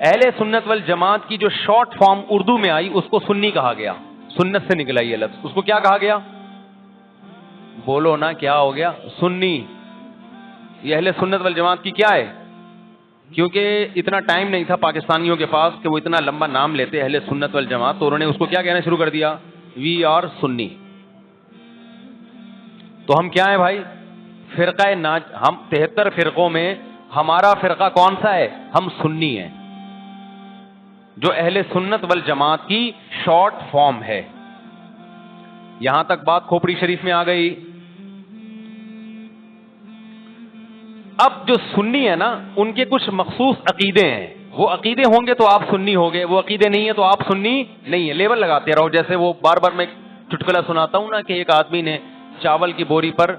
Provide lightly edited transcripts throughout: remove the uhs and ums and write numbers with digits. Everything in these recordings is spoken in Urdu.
اہل سنت والجماعت کی جو شارٹ فارم اردو میں آئی اس کو سنی کہا گیا, سنت سے نکلا یہ لفظ. اس کو کیا کہا گیا؟ بولو نا, کیا ہو گیا؟ سنی. یہ اہل سنت والجماعت کی کیا ہے؟ کیونکہ اتنا ٹائم نہیں تھا پاکستانیوں کے پاس کہ وہ اتنا لمبا نام لیتے اہل سنت والجماعت, تو انہوں نے اس کو کیا کہنا شروع کر دیا؟ وی آر سنی. تو ہم کیا ہیں بھائی؟ فرقہ ہم 73 فرقوں میں ہمارا فرقہ کون سا ہے؟ ہم سنی ہیں, جو اہل سنت والجماعت کی شارٹ فارم ہے. یہاں تک بات کھوپڑی شریف میں آ گئی. اب جو سنی ہے نا, ان کے کچھ مخصوص عقیدے ہیں. وہ عقیدے ہوں گے تو آپ سنی ہوگے, وہ عقیدے نہیں ہے تو آپ سنی نہیں ہے. لیبل لگاتے رہو. جیسے وہ بار بار میں چٹکلا سناتا ہوں نا کہ ایک آدمی نے چاول کی بوری پر,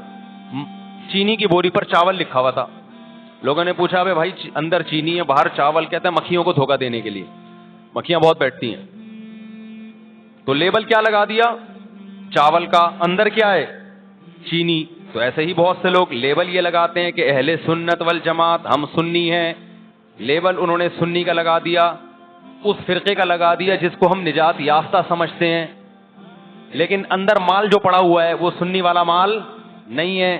چینی کی بوری پر چاول لکھا ہوا تھا. لوگوں نے پوچھا بھائی اندر چینی ہے باہر چاول, کہتے ہیں مکھیوں کو دھوکہ دینے کے لیے, مکھیاں بہت بیٹھتی ہیں. تو لیبل کیا لگا دیا چاول کا, اندر کیا ہے؟ چینی. تو ایسے ہی بہت سے لوگ لیبل یہ لگاتے ہیں کہ اہل سنت والجماعت ہم سنی ہیں. لیبل انہوں نے سنی کا لگا دیا, اس فرقے کا لگا دیا جس کو ہم نجات یافتہ سمجھتے ہیں, لیکن اندر مال جو پڑا ہوا ہے وہ سنی والا مال نہیں ہے.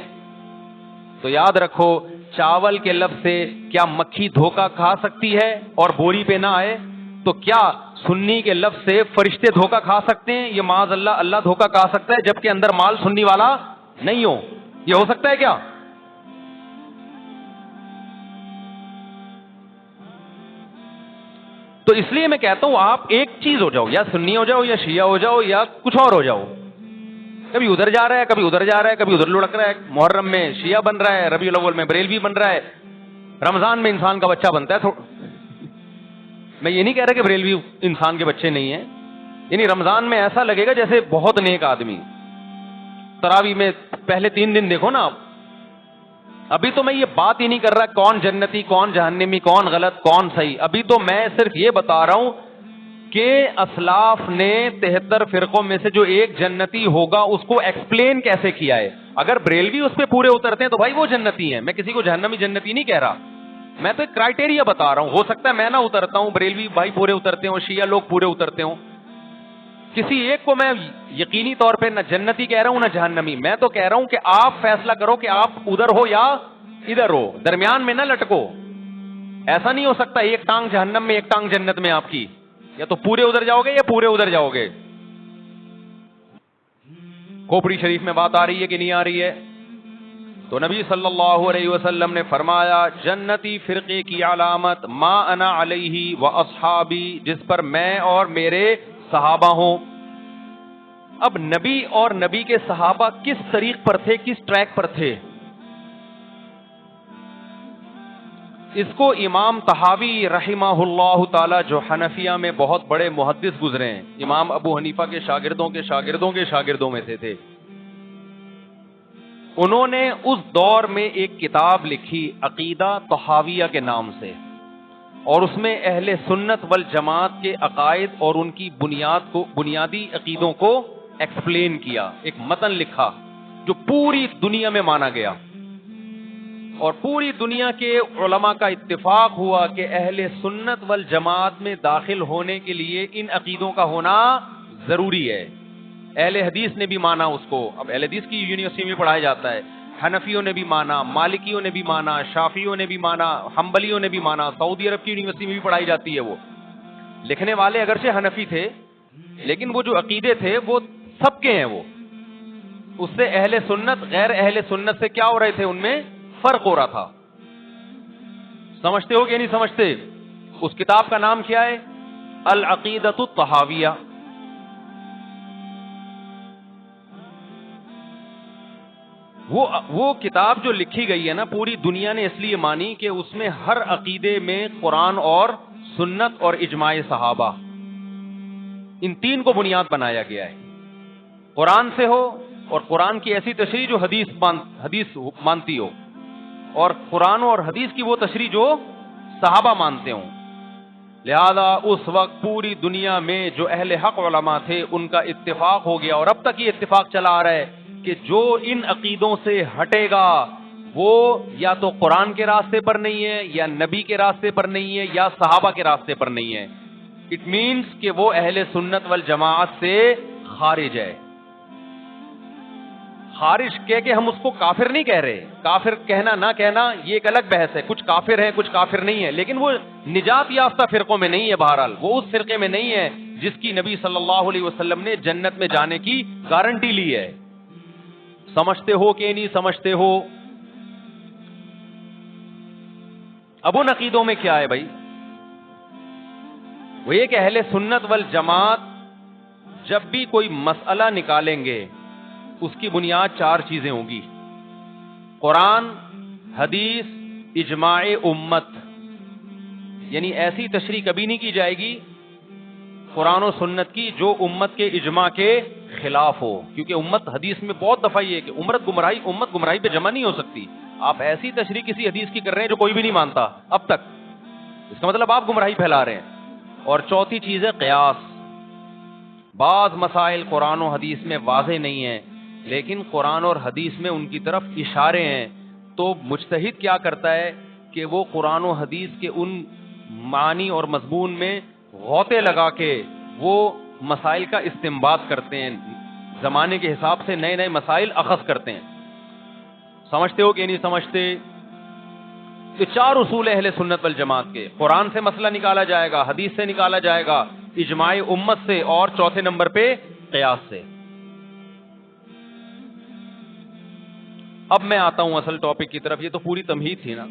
تو یاد رکھو, چاول کے لفظ سے کیا مکھی دھوکہ کھا سکتی ہے اور بوری پہ نہ آئے؟ تو کیا سنی کے لفظ سے فرشتے دھوکہ کھا سکتے ہیں؟ یہ معاذ اللہ, اللہ دھوکہ کھا سکتا ہے جبکہ اندر مال سنی والا نہیں ہو. یہ ہو سکتا ہے کیا؟ تو اس لیے میں کہتا ہوں آپ ایک چیز ہو جاؤ, یا سنی ہو جاؤ یا شیعہ ہو جاؤ یا کچھ اور ہو جاؤ. کبھی ادھر جا رہا ہے, کبھی ادھر جا رہا ہے, کبھی ادھر لڑک رہا ہے. محرم میں شیعہ بن رہا ہے, ربیع الاول میں بریلوی بن رہا ہے, رمضان میں انسان کا بچہ بنتا ہے. میں یہ نہیں کہہ رہا کہ بریلوی انسان کے بچے نہیں ہیں, یعنی رمضان میں ایسا لگے گا جیسے بہت نیک آدمی. تراویح میں پہلے 3 دن دیکھو نا آپ. ابھی تو میں یہ بات ہی نہیں کر رہا کون جنتی کون جہنمی کون غلط کون صحیح. ابھی تو میں صرف یہ بتا رہا ہوں کہ اسلاف نے 73 فرقوں میں سے جو ایک جنتی ہوگا اس کو ایکسپلین کیسے کیا ہے. اگر بریلوی اس پہ پورے اترتے ہیں تو بھائی وہ جنتی ہیں. میں کسی کو جہنمی جنتی نہیں کہہ رہا, میں تو ایک کرائٹیریا بتا رہا ہوں. ہو سکتا ہے میں نہ اترتا ہوں, بریلوی بھائی پورے اترتے ہوں, شیعہ لوگ پورے اترتے ہوں. کسی ایک کو میں یقینی طور پہ نہ جنتی کہہ رہا ہوں نہ جہنمی. میں تو کہہ رہا ہوں کہ آپ فیصلہ کرو کہ آپ ادھر ہو یا ادھر ہو, درمیان میں نہ لٹکو. ایسا نہیں ہو سکتا ایک ٹانگ جہنم میں ایک ٹانگ جنت میں آپ کی, یا تو پورے ادھر جاؤ گے یا پورے ادھر جاؤ گے. کھوپڑی شریف میں بات آ رہی ہے کہ نہیں آ رہی ہے؟ تو نبی صلی اللہ علیہ وسلم نے فرمایا جنتی فرقے کی علامت ما انا علیہ و اصحابی, جس پر میں اور میرے صحابہ ہوں. اب نبی اور نبی کے صحابہ کس طریق پر تھے, کس ٹریک پر تھے؟ اس کو امام طحاوی رحمہ اللہ تعالی, جو حنفیہ میں بہت بڑے محدث گزرے ہیں, امام ابو حنیفہ کے شاگردوں کے شاگردوں کے شاگردوں میں سے تھے. انہوں نے اس دور میں ایک کتاب لکھی عقیدہ طحاویہ کے نام سے, اور اس میں اہل سنت والجماعت کے عقائد اور ان کی بنیادی عقیدوں کو ایکسپلین کیا. ایک متن لکھا جو پوری دنیا میں مانا گیا, اور پوری دنیا کے علماء کا اتفاق ہوا کہ اہل سنت والجماعت میں داخل ہونے کے لیے ان عقیدوں کا ہونا ضروری ہے. اہل حدیث نے بھی مانا اس کو. اب اہل حدیث کی یونیورسٹی میں پڑھایا جاتا ہے. حنفیوں نے بھی مانا, مالکیوں نے بھی مانا, شافیوں نے بھی مانا, حنبلیوں نے بھی مانا. سعودی عرب کی یونیورسٹی میں بھی پڑھائی جاتی ہے. وہ لکھنے والے اگرچہ حنفی تھے لیکن وہ جو عقیدے تھے وہ سب کے ہیں. وہ اس سے اہل سنت غیر اہل سنت سے کیا ہو رہے تھے, ان میں فرق ہو رہا تھا. سمجھتے ہو کہ نہیں سمجھتے؟ اس کتاب کا نام کیا ہے؟ العقیدۃ الطحاویہ. وہ کتاب جو لکھی گئی ہے نا, پوری دنیا نے اس لیے مانی کہ اس میں ہر عقیدے میں قرآن اور سنت اور اجماع صحابہ, ان 3 کو بنیاد بنایا گیا ہے. قرآن سے ہو, اور قرآن کی ایسی تشریح جو حدیث مانتی ہو, اور قرآن اور حدیث کی وہ تشریح جو صحابہ مانتے ہوں. لہذا اس وقت پوری دنیا میں جو اہل حق علماء تھے ان کا اتفاق ہو گیا, اور اب تک یہ اتفاق چلا آ رہا ہے کہ جو ان عقیدوں سے ہٹے گا وہ یا تو قرآن کے راستے پر نہیں ہے, یا نبی کے راستے پر نہیں ہے, یا صحابہ کے راستے پر نہیں ہے. اٹ مینس کہ وہ اہل سنت والجماعت سے خارج ہے. خارج کہہ کے ہم اس کو کافر نہیں کہہ رہے, کافر کہنا نہ کہنا یہ ایک الگ بحث ہے. کچھ کافر ہے, کچھ کافر نہیں ہے, لیکن وہ نجات یافتہ فرقوں میں نہیں ہے. بہرحال وہ اس فرقے میں نہیں ہے جس کی نبی صلی اللہ علیہ وسلم نے جنت میں جانے کی گارنٹی لی ہے. سمجھتے ہو کہ نہیں سمجھتے ہو؟ اب ان عقیدوں میں کیا ہے بھائی؟ وہ یہ کہ اہل سنت والجماعت جب بھی کوئی مسئلہ نکالیں گے اس کی بنیاد 4 چیزیں ہوں گی: قرآن، حدیث، اجماع امت. یعنی ایسی تشریح کبھی نہیں کی جائے گی قرآن و سنت کی جو امت کے اجماع کے خلاف ہو, کیونکہ امت حدیث میں بہت دفعہ یہ کہ امت گمراہی پہ جمع نہیں ہو سکتی. آپ ایسی تشریح کسی حدیث کی کر رہے ہیں جو کوئی بھی نہیں مانتا اب تک, اس کا مطلب آپ گمراہی پھیلا رہے ہیں. اور چوتھی چیز ہے قیاس. بعض مسائل قرآن و حدیث میں واضح نہیں ہیں لیکن قرآن اور حدیث میں ان کی طرف اشارے ہیں, تو مجتہد کیا کرتا ہے کہ وہ قرآن و حدیث کے ان معنی اور مضمون میں غوطے لگا کے وہ مسائل کا استنباط کرتے ہیں, زمانے کے حساب سے نئے نئے مسائل اخذ کرتے ہیں. سمجھتے ہو کہ نہیں سمجھتے؟ تو 4 اصول اہل سنت والجماعت کے: قرآن سے مسئلہ نکالا جائے گا, حدیث سے نکالا جائے گا, اجماع امت سے, اور چوتھے نمبر پہ قیاس سے. اب میں آتا ہوں اصل ٹاپک کی طرف. یہ تو پوری تمہید تھی نا.